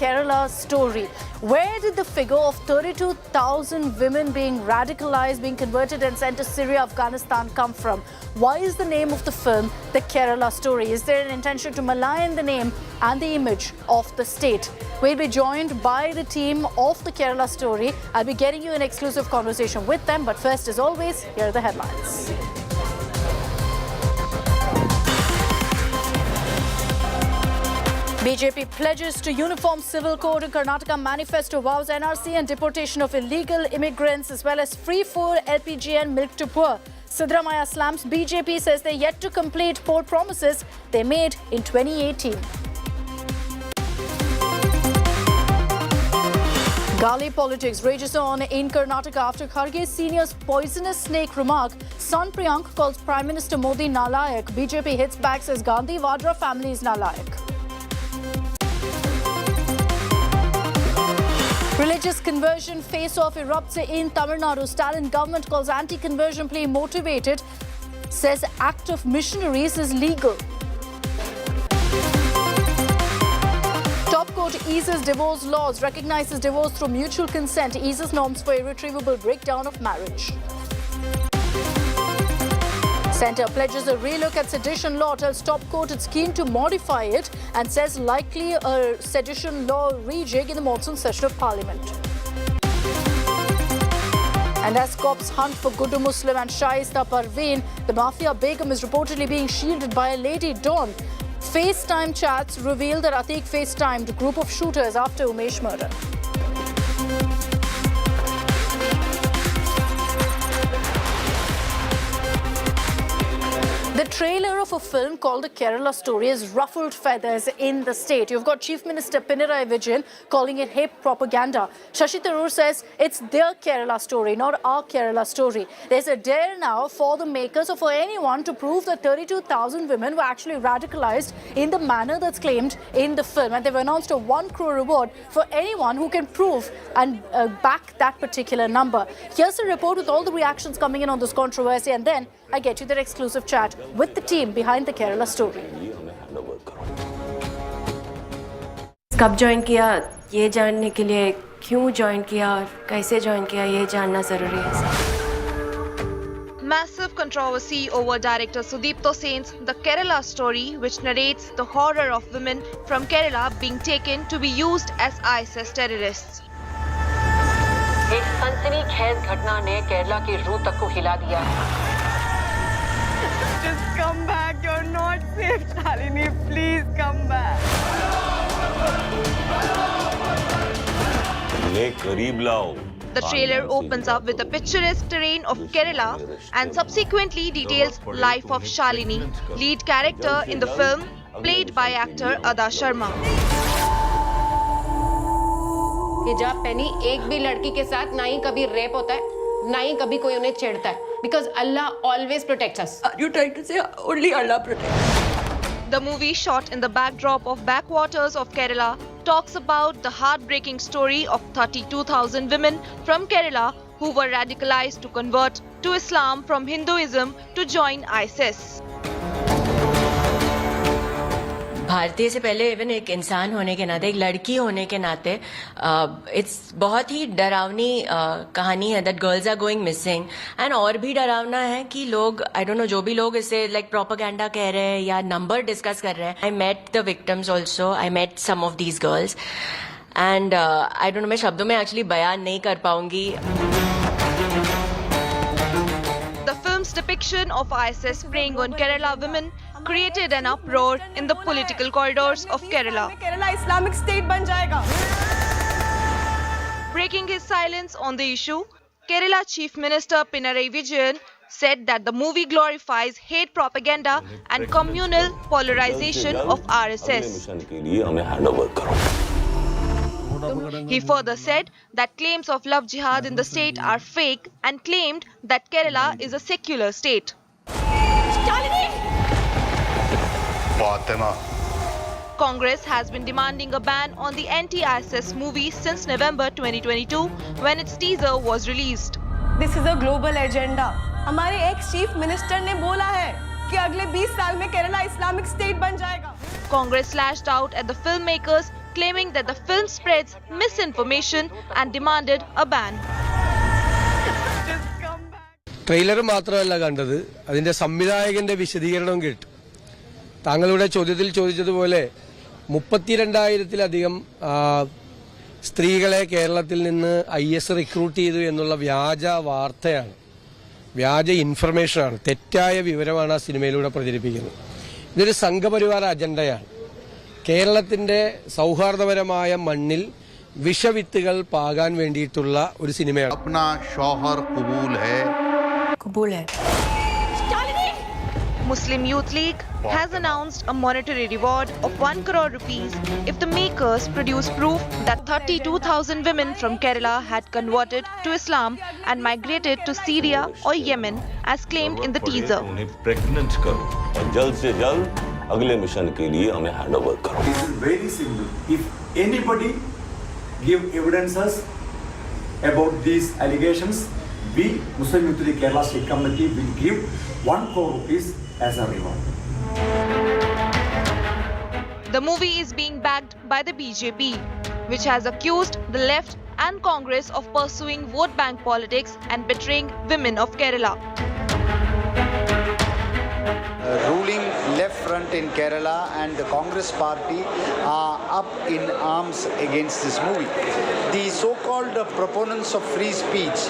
Kerala story. Where did the figure of 32,000 women being radicalized, being converted and sent to Syria, Afghanistan come from? Why is the name of the film The Kerala Story? Is there an intention to malign the name and the image of the state? We'll be joined by the team of The Kerala Story. I'll be getting you an exclusive conversation with them. But first, as always, here are the headlines. BJP pledges to uniform civil code in Karnataka. Manifesto vows NRC and deportation of illegal immigrants as well as free food, LPG and milk to poor. Siddaramaiah slams BJP, says they're yet to complete poor promises they made in 2018. Gali politics rages on in Karnataka after Kharge's senior's poisonous snake remark. Son Priyank calls Prime Minister Modi nalayak. BJP hits back, says Gandhi Vadra family is nalayak. Religious conversion face-off erupts in Tamil Nadu. Stalin government calls anti-conversion plea motivated, says act of missionaries is legal. Top court eases divorce laws, recognizes divorce through mutual consent, eases norms for irretrievable breakdown of marriage. Centre pledges a relook at sedition law, tells top court it's keen to modify it and says likely a sedition law rejig in the monsoon session of Parliament. And as cops hunt for Guddu Muslim and Shaista Parveen, the Mafia Begum is reportedly being shielded by a lady Dawn. FaceTime chats reveal that Atiq FaceTimed a group of shooters after Umesh murder. The trailer of a film called The Kerala Story has ruffled feathers in the state. You've got Chief Minister Pinarayi Vijayan calling it hate propaganda. Shashi Tharoor says it's their Kerala story, not our Kerala story. There's a dare now for the makers or for anyone to prove that 32,000 women were actually radicalized in the manner that's claimed in the film. And they've announced a 1 crore reward for anyone who can prove and back that particular number. Here's a report with all the reactions coming in on this controversy, and then I get you that exclusive chat with the team behind the Kerala story. कब join किया ये जानने के लिए, क्यों join किया और कैसे ज्वाइन किया ये जानना जरूरी है. Massive controversy over director Sudipto Sen's The Kerala Story, which narrates the horror of women from Kerala being taken to be used as ISIS terrorists. एक सनसनीखेज घटना ने केरला की रूह तक को हिला दिया. Just come back. You're not safe, Shalini. Please come back. ले करीब लाओ. The trailer opens up with a picturesque terrain of Kerala and subsequently details life of Shalini, lead character in the film, played by actor Ada Sharma. हिजाब पहनी एक भी लड़की के साथ ना ही कभी रेप होता है, ना ही कभी कोई उन्हें छेड़ता है. Because Allah always protects us. Are you trying to say only Allah protects? The movie, shot in the backdrop of backwaters of Kerala, talks about the heartbreaking story of 32,000 women from Kerala who were radicalized to convert to Islam from Hinduism to join ISIS. भारतीय से पहले even एक इंसान होने के नाते, एक लड़की होने के नाते, इट्स बहुत ही डरावनी कहानी है that girls are going missing. And और भी डरावना है कि लोग, आई डोंट नो, जो भी लोग इसे लाइक प्रोपेगेंडा कह रहे हैं या नंबर डिस्कस कर रहे हैं. I met the victims also, I met some of these girls and I don't know, मैं शब्दों में एक्चुअली बयान नहीं कर पाऊंगी. The film's depiction of ISIS preying on Kerala women created an uproar in the political corridors of Kerala. Kerala Islamic State बन जाएगा. Breaking his silence on the issue, Kerala Chief Minister Pinarayi Vijayan said that the movie glorifies hate propaganda and communal polarization of RSS. He further said that claims of love jihad in the state are fake and claimed that Kerala is a secular state. Congress has been demanding a ban on the anti-ISIS movie since November 2022 when its teaser was released. This is a global agenda. हमारे ex chief minister ने बोला है कि अगले 20 साल में Kerala Islamic state बन जाएगा. Congress lashed out at the filmmakers, claiming that the film spreads misinformation and demanded a ban. Trailer മാത്രമല്ല കണ്ടത്, അതിന്റെ സംവിധായകന്റെ വിശദീകരണവും കേട്ടു. താങ്കളുടെ ചോദ്യത്തിൽ ചോദിച്ചതുപോലെ 32,000-ലധികം സ്ത്രീകളെ കേരളത്തിൽ നിന്ന് IS റിക്രൂട്ട് ചെയ്തു എന്നുള്ള വ്യാജ വാർത്തയാണ്, വ്യാജ ഇൻഫർമേഷനാണ്, തെറ്റായ വിവരമാണ് ആ സിനിമയിലൂടെ പ്രചരിപ്പിക്കുന്നത്. ഇതൊരു സംഘപരിവാർ അജണ്ടയാണ്. കേരളത്തിന്റെ സൗഹാർദ്ദപരമായ മണ്ണിൽ വിഷവിത്തുകൾ പാകാൻ വേണ്ടിയിട്ടുള്ള ഒരു സിനിമയാണ്. अपना शौहर कबूल है Muslim Youth League has announced a monetary reward of 1 crore rupees if the makers produce proof that 32,000 women from Kerala had converted to Islam and migrated to Syria or Yemen as claimed in the teaser. उन्हें pregnant करो और जल्द से जल्द अगले mission के लिए हमें हैंडओवर करो. This is very simple. If anybody give evidences about these allegations, we Muslim Youth League Kerala State Committee will give 1 crore rupees as a reward. The movie is being backed by the BJP, which has accused the left and Congress of pursuing vote bank politics and betraying women of Kerala. Ruling left front in Kerala and the Congress party are up in arms against this movie. The so-called proponents of free speech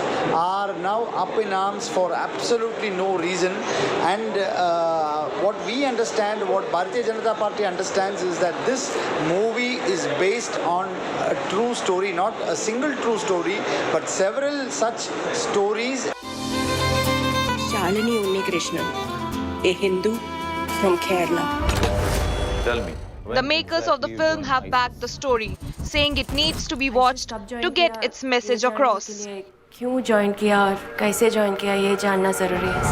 are now up in arms for absolutely no reason, and what we understand, what Bharatiya Janata Party understands, is that this movie is based on a true story, not a single true story, but several such stories. Shalini Unnikrishnan, a Hindu from Kerala. Tell me. The makers of the film have backed the story, saying it needs to be watched to get its message across. क्यों join किया और कैसे join किया ये जानना जरूरी है.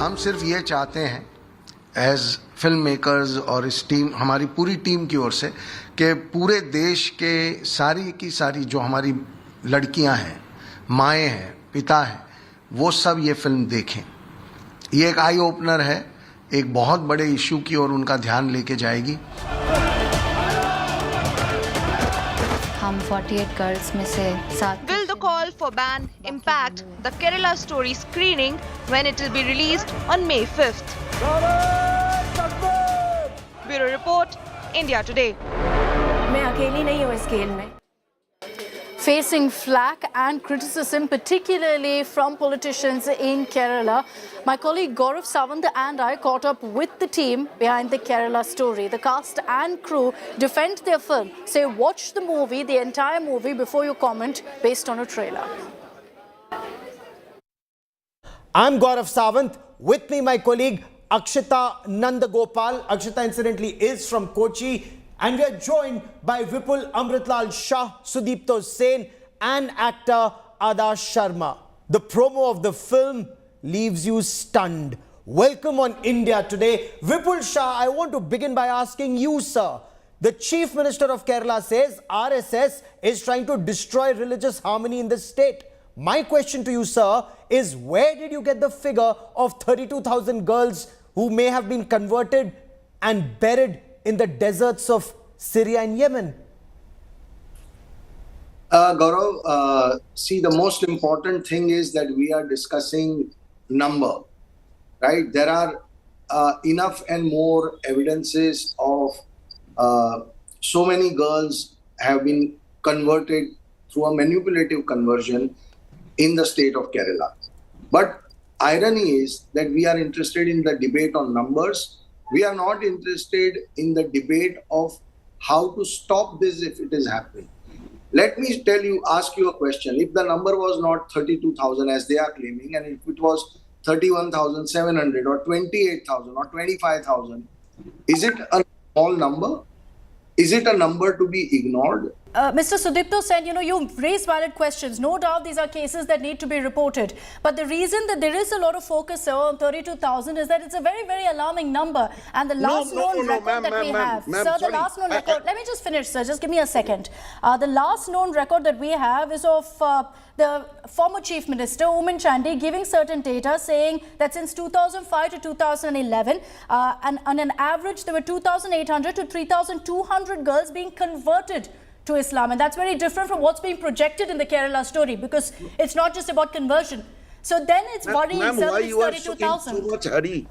हम सिर्फ ये चाहते हैं एज फिल्म मेकर्स और इस टीम, हमारी पूरी टीम की ओर से, कि पूरे देश के सारी की सारी जो हमारी लड़कियां हैं, माएँ हैं, पिता हैं, वो सब ये फिल्म देखें. ये एक आई ओपनर है, एक बहुत बड़े इशू की ओर उनका ध्यान लेके जाएगी. हम 48 गर्ल्स में से 7. Will the call for ban impact the Kerala story screening when it will be released on May 5th? Bureau Report, India Today. मैं अकेली नहीं हूँ इस खेल में. Facing flack and criticism, particularly from politicians in Kerala, my colleague Gaurav Sawant and I caught up with the team behind the Kerala story. The cast and crew defend their film, say watch the movie, the entire movie, before you comment based on a trailer. I'm Gaurav Sawant. With me, my colleague Akshita Nandagopal. Akshita, incidentally, is from Kochi. And we are joined by Vipul Amritlal Shah, Sudipto Sen and actor Adarsh Sharma. The promo of the film leaves you stunned. Welcome on India Today. Vipul Shah, I want to begin by asking you, sir. The Chief Minister of Kerala says RSS is trying to destroy religious harmony in the state. My question to you, sir, is where did you get the figure of 32,000 girls who may have been converted and buried in the deserts of Syria and Yemen? Gaurav, see, the most important thing is that we are discussing number, right? There are enough and more evidences of so many girls have been converted through a manipulative conversion in the state of Kerala. But irony is that we are interested in the debate on numbers. We are not interested in the debate of how to stop this if it is happening. Let me ask you a question. If the number was not 32,000 as they are claiming, and if it was 31,700 or 28,000 or 25,000, is it a small number? Is it a number to be ignored? Mr. Sudipto said, you raised valid questions. No doubt these are cases that need to be reported. But the reason that there is a lot of focus, sir, on 32,000 is that it's a very, very alarming number. And the last known record that we have, sir, the last known record, let me just finish, sir, just give me a second. The last known record that we have is of the former Chief Minister, Oommen Chandy, giving certain data saying that since 2005 to 2011, and on an average, there were 2,800 to 3,200 girls being converted to Islam, and that's very different from what's being projected in the Kerala story, because it's not just about conversion. So then it's worrying, sir, why it's you are so 32,000. much hurry?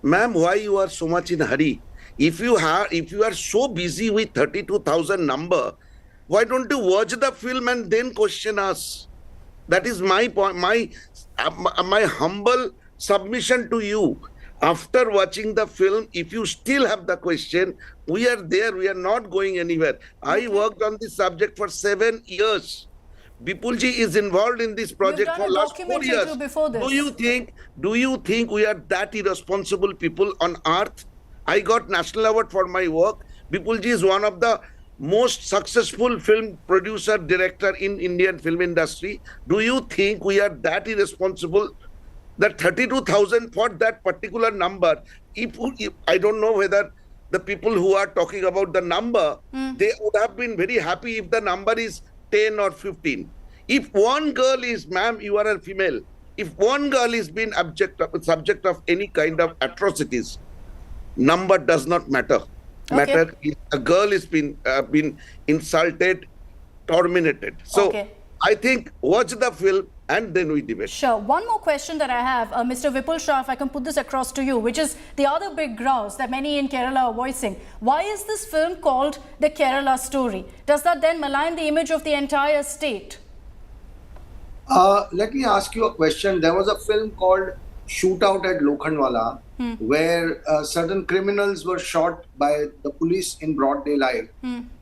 Ma'am, why you are so much in hurry? If you are so busy with 32,000 number, why don't you watch the film and then question us? That is my point, my humble submission to you. After watching the film, if you still have the question, we are there. We are not going anywhere. I worked on this subject for 7 years. Bipulji is involved in this project for last 4 years. Before this. Do you think we are that irresponsible people on earth? I got national award for my work. Bipulji is one of the most successful film producer director in Indian film industry. Do you think we are that irresponsible? That 32,000 for that particular number, if I don't know whether the people who are talking about the number, they would have been very happy if the number is 10 or 15. If one girl is, ma'am, you are a female, if one girl is being subject of any kind of atrocities, number does not matter. Matter is a girl is been insulted, tormented. So I think watch the film and then we debate. Sure. One more question that I have, Mr. Vipul Shah, if I can put this across to you, which is the other big grouse that many in Kerala are voicing. Why is this film called the Kerala story? Does that then malign the image of the entire state? Let me ask you a question. There was a film called Shootout at Lokhandwala, where certain criminals were shot by the police in broad daylight.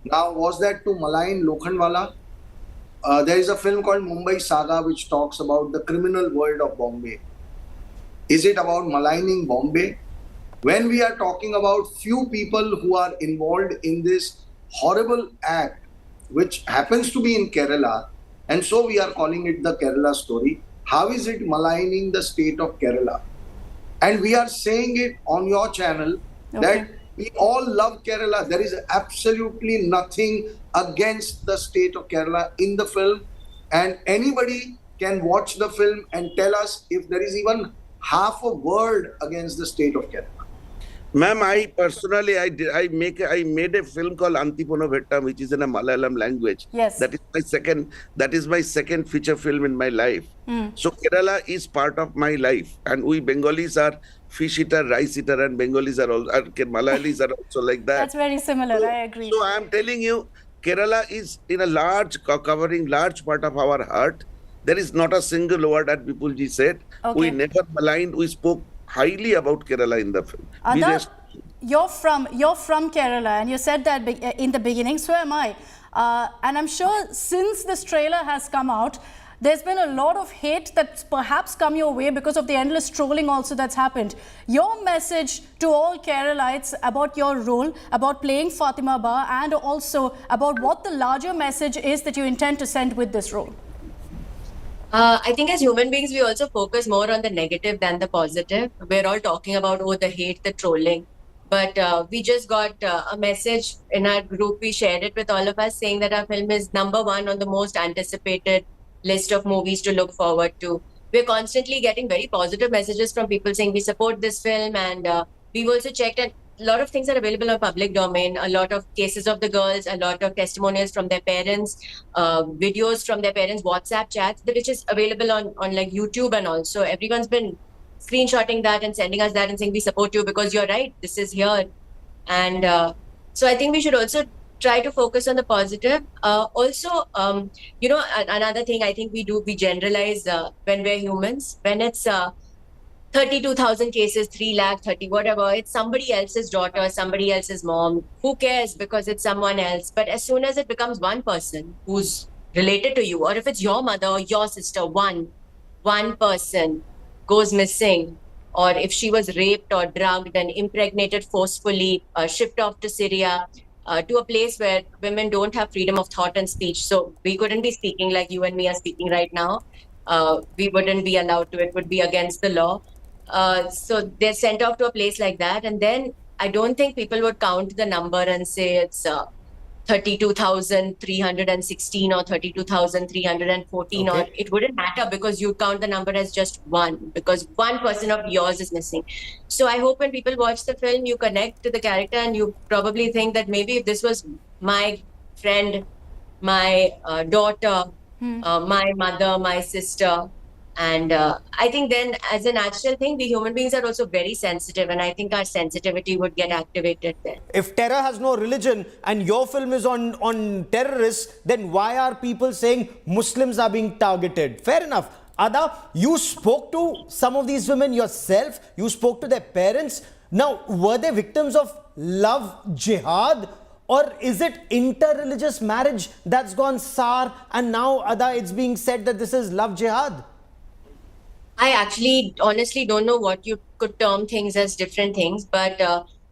Now, was that to malign Lokhandwala? There is a film called Mumbai Saga which talks about the criminal world of Bombay. Is it about maligning Bombay? When we are talking about few people who are involved in this horrible act, which happens to be in Kerala, and so we are calling it the Kerala story, how is it maligning the state of Kerala? And we are saying it on your channel that we all love Kerala. There is absolutely nothing against the state of Kerala in the film, and anybody can watch the film and tell us if there is even half a word against the state of Kerala. Ma'am, I personally, I made a film called Antipono Vetta, which is in a Malayalam language. Yes. That is my second feature film in my life. So Kerala is part of my life, and we Bengalis are fish eater, rice eater, and Bengalis are all, Malayalis are also like that. That's very similar. I agree. So I am telling you, Kerala is in a covering large part of our heart. There is not a single word that Bipulji said. We never maligned. We spoke highly about Kerala in the film. You're from Kerala, and you said that in the beginning. So am I. And I'm sure since this trailer has come out, there's been a lot of hate that's perhaps come your way because of the endless trolling also that's happened. Your message to all Keralites about your role, about playing Fatima Ba, and also about what the larger message is that you intend to send with this role. I think as human beings, we also focus more on the negative than the positive. We're all talking about, the hate, the trolling. But we just got a message in our group. We shared it with all of us saying that our film is #1 on the most anticipated list of movies to look forward to. We're constantly getting very positive messages from people saying we support this film, and we've also checked, and a lot of things are available on public domain, a lot of cases of the girls, a lot of testimonials from their parents, videos from their parents, WhatsApp chats, which is available on like YouTube, and also everyone's been screenshotting that and sending us that and saying we support you because you're right, this is here. And so I think we should also try to focus on the positive. Another thing I think we generalize when we're humans. When it's 32,000 cases, 3 lakh, 30, whatever, it's somebody else's daughter, somebody else's mom. Who cares, because it's someone else. But as soon as it becomes one person who's related to you, or if it's your mother or your sister, one person goes missing, or if she was raped or drugged and impregnated forcefully, shipped off to Syria, to a place where women don't have freedom of thought and speech. So we couldn't be speaking like you and me are speaking right now. We wouldn't be allowed to. It would be against the law. So they're sent off to a place like that. And then I don't think people would count the number and say it's 32,316 or 32,314, or it wouldn't matter because you count the number as just one, because one person of yours is missing. So I hope when people watch the film, you connect to the character and you probably think that maybe if this was my friend, my daughter, my mother, my sister. And I think then as a natural thing, we human beings are also very sensitive, and I think our sensitivity would get activated then. If terror has no religion and your film is on terrorists, then why are people saying Muslims are being targeted? Fair enough. Ada, you spoke to some of these women yourself. You spoke to their parents. Now, were they victims of love jihad? Or is it inter-religious marriage that's gone sour, and now, Ada, it's being said that this is love jihad? I actually honestly don't know what you could term things as different things, but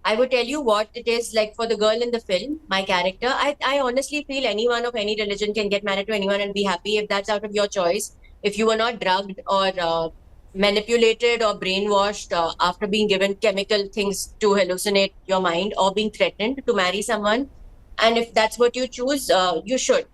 I would tell you what it is like for the girl in the film, my character. I honestly feel anyone of any religion can get married to anyone and be happy if that's out of your choice. If you were not drugged or manipulated or brainwashed after being given chemical things to hallucinate your mind, or being threatened to marry someone. And if that's what you choose, you should.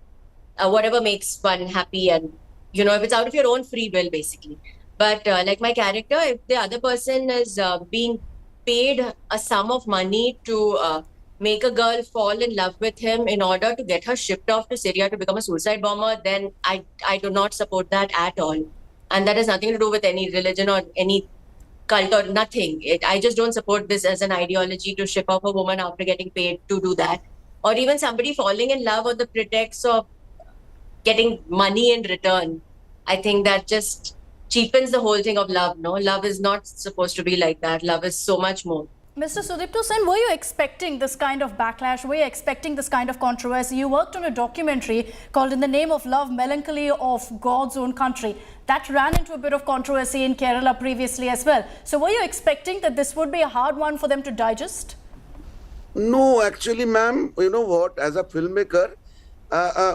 Whatever makes one happy, and if it's out of your own free will, basically. But like my character, if the other person is being paid a sum of money to make a girl fall in love with him in order to get her shipped off to Syria to become a suicide bomber, then I do not support that at all. And that has nothing to do with any religion or any cult or nothing. I just don't support this as an ideology to ship off a woman after getting paid to do that. Or even somebody falling in love on the pretext of getting money in return. I think that just cheapens the whole thing of love. No, love is not supposed to be like that. Love is so much more. Mr. Sudipto Sen, were you expecting this kind of backlash? Were you expecting this kind of controversy? You worked on a documentary called In the Name of Love, Melancholy of God's Own Country. That ran into a bit of controversy in Kerala previously as well. So were you expecting that this would be a hard one for them to digest? No, actually, ma'am, you know what? As a filmmaker,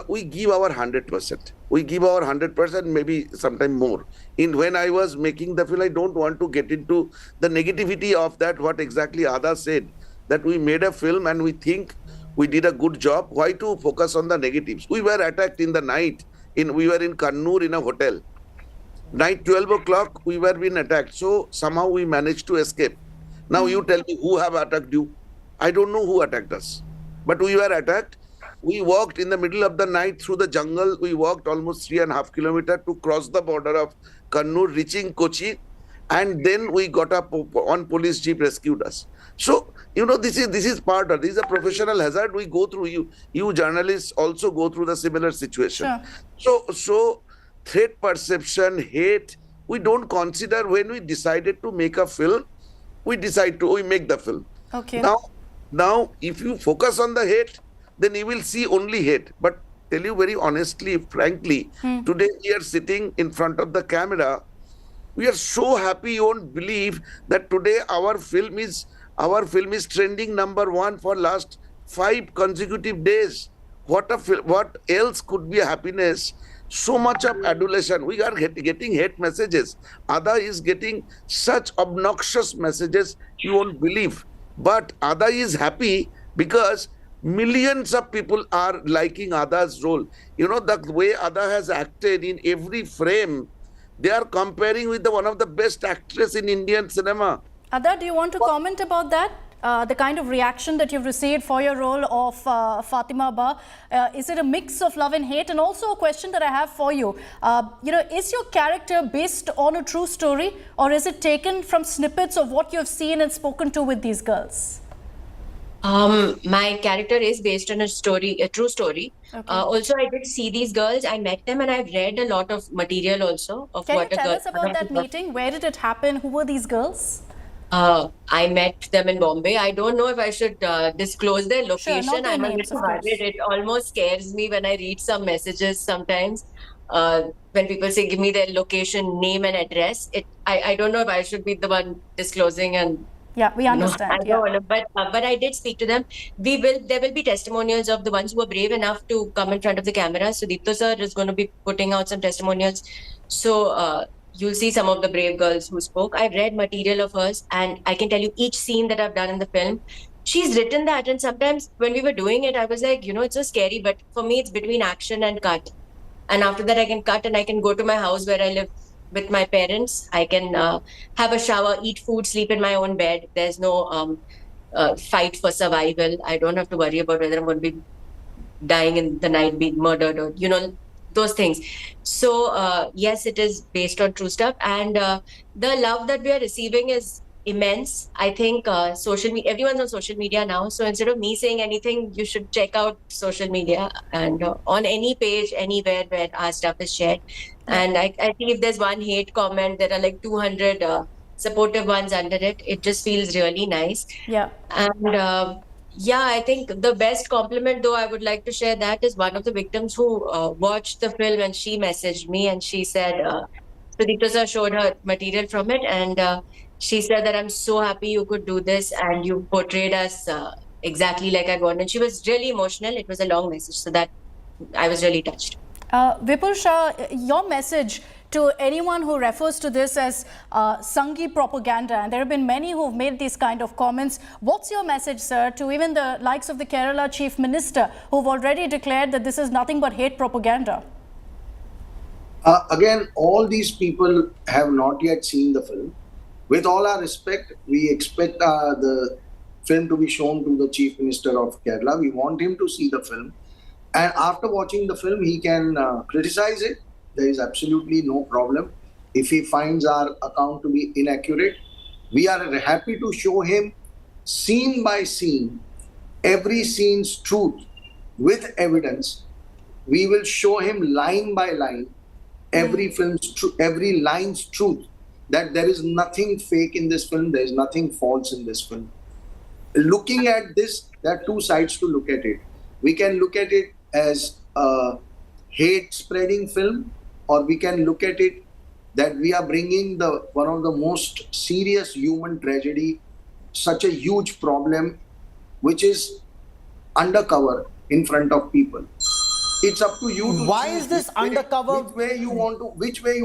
we give our 100%. We give our 100%, maybe sometime more. When I was making the film, I don't want to get into the negativity of that, what exactly Ada said, that we made a film and we think we did a good job. Why to focus on the negatives? We were attacked in the night. We were in Kannur in a hotel. Night 12 o'clock, we were being attacked. So somehow we managed to escape. Now you tell me who have attacked you. I don't know who attacked us. But we were attacked. We walked in the middle of the night through the jungle. We walked almost 3.5 kilometers to cross the border of Kannur, reaching Kochi. And then we got up on police jeep, rescued us. So, this is part of, this is a professional hazard we go through. You journalists also go through the similar situation. Sure. So threat perception, hate, we don't consider. When we decided to make a film, we make the film. Okay. Now, if you focus on the hate, then you will see only hate. But tell you very honestly, frankly, today we are sitting in front of the camera. We are so happy, you won't believe that today our film is trending #1 for last 5 consecutive days. What else could be a happiness? So much of adulation. We are getting hate messages. Ada is getting such obnoxious messages, you won't believe. But Ada is happy because millions of people are liking Ada's role. The way Ada has acted in every frame, they are comparing with one of the best actresses in Indian cinema. Ada, do you want to comment about that? The kind of reaction that you've received for your role of Fatima Ba, is it a mix of love and hate? And also a question that I have for you, is your character based on a true story, or is it taken from snippets of what you've seen and spoken to with these girls? My character is based on a true story. Okay. Also, I did see these girls. I met them and I've read a lot of material also. Can you tell us about that meeting? Where did it happen? Who were these girls? I met them in Bombay. I don't know if I should disclose their location. Sure, I'm a little worried. It almost scares me when I read some messages sometimes. When people say, give me their location, name and address. I don't know if I should be the one disclosing and Yeah, we you know, understand. I don't know, but I did speak to them. There will be testimonials of the ones who were brave enough to come in front of the camera. Sudipto sir is going to be putting out some testimonials. So you'll see some of the brave girls who spoke. I've read material of hers, and I can tell you each scene that I've done in the film, she's written that. And sometimes when we were doing it, I was like, you know, it's so scary, but for me, it's between action and cut. And after that, I can cut and I can go to my house where I live with my parents. I can have a shower, eat food, sleep in my own bed. There's no fight for survival. I don't have to worry about whether I'm going to be dying in the night, being murdered, or, you know, those things. So yes, it is based on true stuff. And the love that we are receiving is immense. I think everyone's on social media now. So instead of me saying anything, you should check out social media and on any page, anywhere where our stuff is shared. And I think if there's one hate comment, there are like 200 supportive ones under it. It just feels really nice. Yeah. And yeah, I think the best compliment, though, I would like to share that is one of the victims who watched the film, and she messaged me and she said, Sudipto sir showed her material from it, and she said that I'm so happy you could do this and you portrayed us exactly like I wanted. And she was really emotional. It was a long message, so that I was really touched. Vipul Shah, your message to anyone who refers to this as Sanghi propaganda, and there have been many who have made these kind of comments. What's your message, sir, to even the likes of the Kerala Chief Minister, who've already declared that this is nothing but hate propaganda? Again, all these people have not yet seen the film. With all our respect, we expect the film to be shown to the Chief Minister of Kerala. We want him to see the film. And after watching the film, he can criticize it. There is absolutely no problem. If he finds our account to be inaccurate, we are happy to show him scene by scene, every scene's truth with evidence. We will show him line by line, every line's truth, that there is nothing fake in this film, there is nothing false in this film. Looking at this, there are two sides to look at it. We can look at it as a hate spreading film, or we can look at it that we are bringing one of the most serious human tragedy, such a huge problem, which is undercover in front of people. It's up to you to why is this undercover? Which way you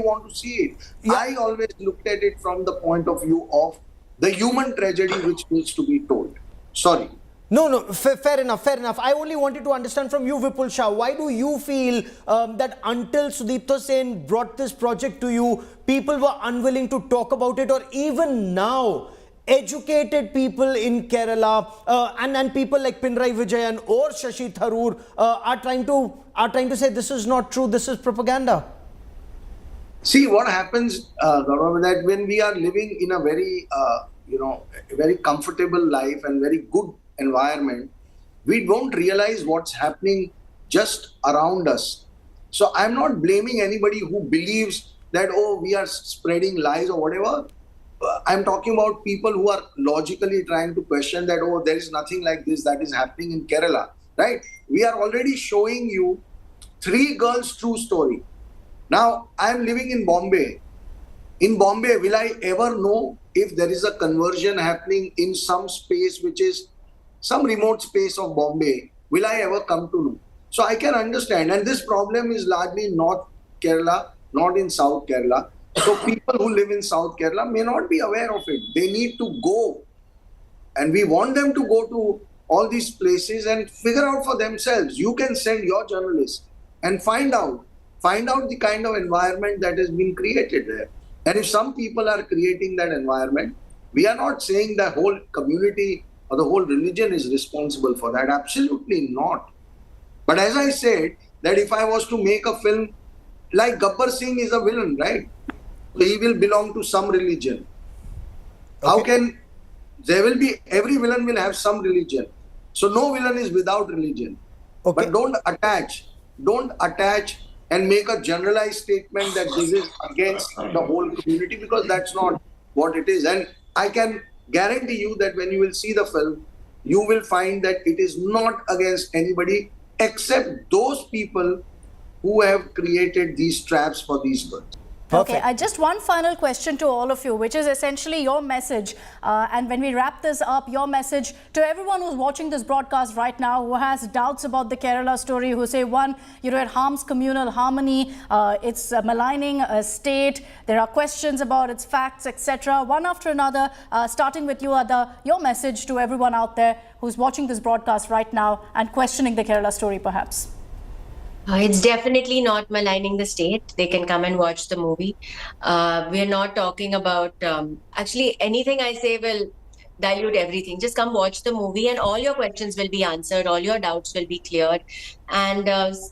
want to see it. Yeah. I always looked at it from the point of view of the human tragedy which needs to be told. Sorry. No, fair enough. I only wanted to understand from you, Vipul Shah, why do you feel that until Sudipto Sen brought this project to you, people were unwilling to talk about it, or even now, educated people in Kerala and people like Pinarayi Vijayan or Shashi Tharoor are trying to say this is not true, this is propaganda? See, what happens, Gaurav, that when we are living in a very, very comfortable life and very good environment, we don't realize what's happening just around us. So I'm not blaming anybody who believes that, oh, we are spreading lies or whatever. I'm talking about people who are logically trying to question that, oh, there is nothing like this that is happening in Kerala, right? We are already showing you 3 girls' true story. Now, I'm living in Bombay. In Bombay, will I ever know if there is a conversion happening in some space which is some remote space of Bombay? Will I ever come to know? So I can understand. And this problem is largely North Kerala, not in South Kerala. So people who live in South Kerala may not be aware of it. They need to go. And we want them to go to all these places and figure out for themselves. You can send your journalists and find out the kind of environment that has been created there. And if some people are creating that environment, we are not saying the whole community or the whole religion is responsible for that. Absolutely not. But as I said, that if I was to make a film, like Gabbar Singh is a villain, right? He will belong to some religion. Okay. Every villain will have some religion. So no villain is without religion. Okay. But don't attach and make a generalized statement that this is against the whole community, because that's not what it is. And I can guarantee you that when you will see the film, you will find that it is not against anybody except those people who have created these traps for these girls. Okay, just one final question to all of you, which is essentially your message. And when we wrap this up, your message to everyone who's watching this broadcast right now, who has doubts about the Kerala story, who say, one, it harms communal harmony, it's maligning a state, there are questions about its facts, etc. One after another, starting with you, Ada, your message to everyone out there who's watching this broadcast right now and questioning the Kerala story, perhaps. It's definitely not maligning the state. They can come and watch the movie. We're not talking about, actually anything I say will dilute everything. Just come watch the movie and all your questions will be answered. All your doubts will be cleared. And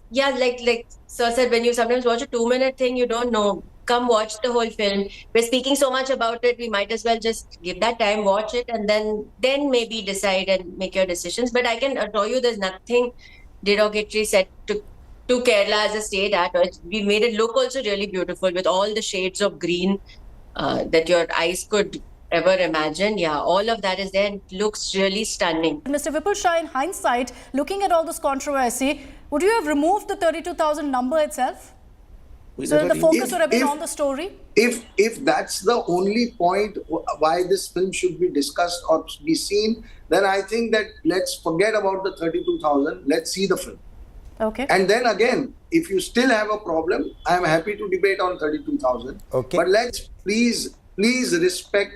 yeah, like Sir said, when you sometimes watch a 2-minute thing, you don't know. Come watch the whole film. We're speaking so much about it. We might as well just give that time, watch it, and then maybe decide and make your decisions. But I can assure you there's nothing derogatory said to Kerala as a state art. We made it look also really beautiful with all the shades of green that your eyes could ever imagine. Yeah, all of that is there and it looks really stunning. Mr. Vipul Shah, in hindsight, looking at all this controversy, would you have removed the 32,000 number itself? So that the focus would have been on the story? If that's the only point why this film should be discussed or be seen, then I think that let's forget about the 32,000. Let's see the film. Okay. And then again, if you still have a problem, I am happy to debate on 32,000. Okay. But let's please respect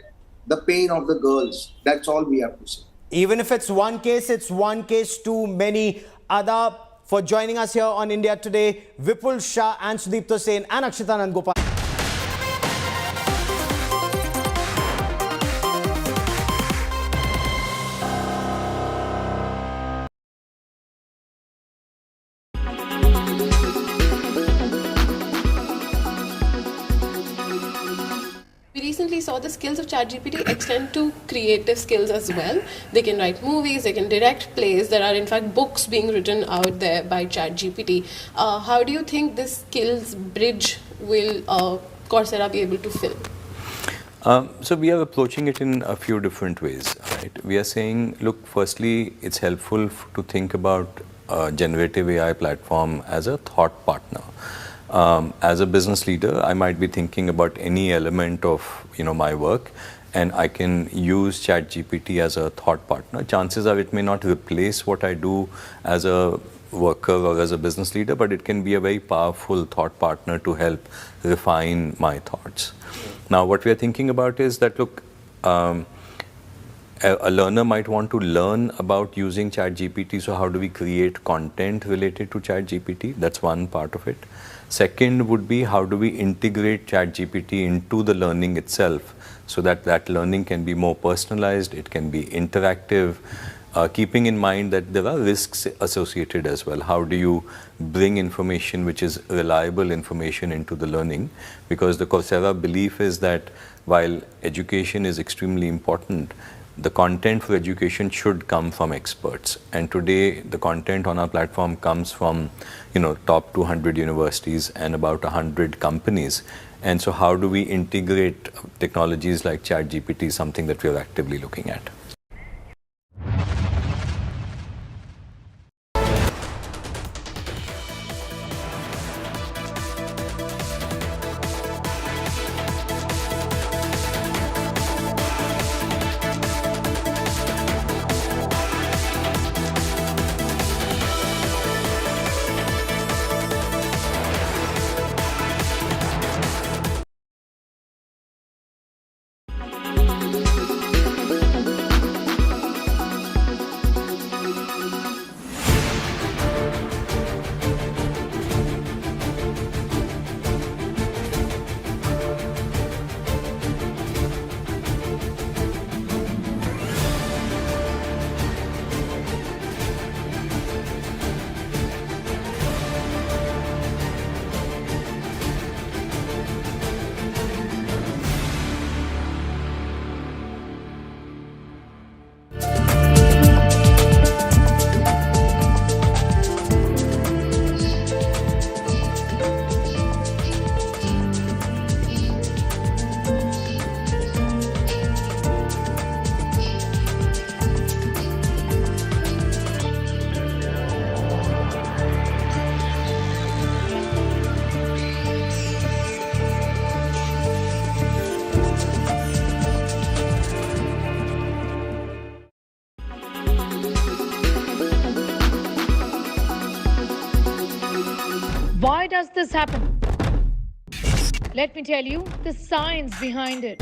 the pain of the girls. That's all we have to say. Even if it's one case too many. Ada, for joining us here on India Today, Vipul Shah and Sudipto Sen and Akshita Nandagopal. We recently saw the skills of ChatGPT extend to creative skills as well. They can write movies, they can direct plays. There are in fact books being written out there by ChatGPT. How do you think this skills bridge will Coursera be able to fill? So we are approaching it in a few different ways, right? We are saying, look, firstly, it's helpful to think about a generative AI platform as a thought partner. As a business leader, I might be thinking about any element of my work, and I can use ChatGPT as a thought partner. Chances are it may not replace what I do as a worker or as a business leader, but it can be a very powerful thought partner to help refine my thoughts. Now, what we are thinking about is that, look, a learner might want to learn about using ChatGPT, so how do we create content related to ChatGPT? That's one part of it. Second would be, how do we integrate ChatGPT into the learning itself so that that learning can be more personalized, it can be interactive, keeping in mind that there are risks associated as well. How do you bring information which is reliable information into the learning? Because the Coursera belief is that while education is extremely important, the content for education should come from experts. And today, the content on our platform comes from, top 200 universities and about 100 companies. And so how do we integrate technologies like ChatGPT is something that we are actively looking at. Why does this happen? Let me tell you the science behind it.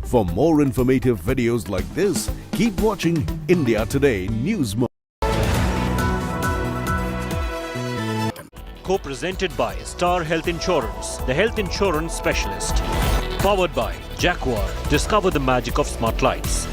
For more informative videos like this, keep watching India Today News Mode. Co-presented by Star Health Insurance, the health insurance specialist. Powered by Jaguar. Discover the magic of smart lights.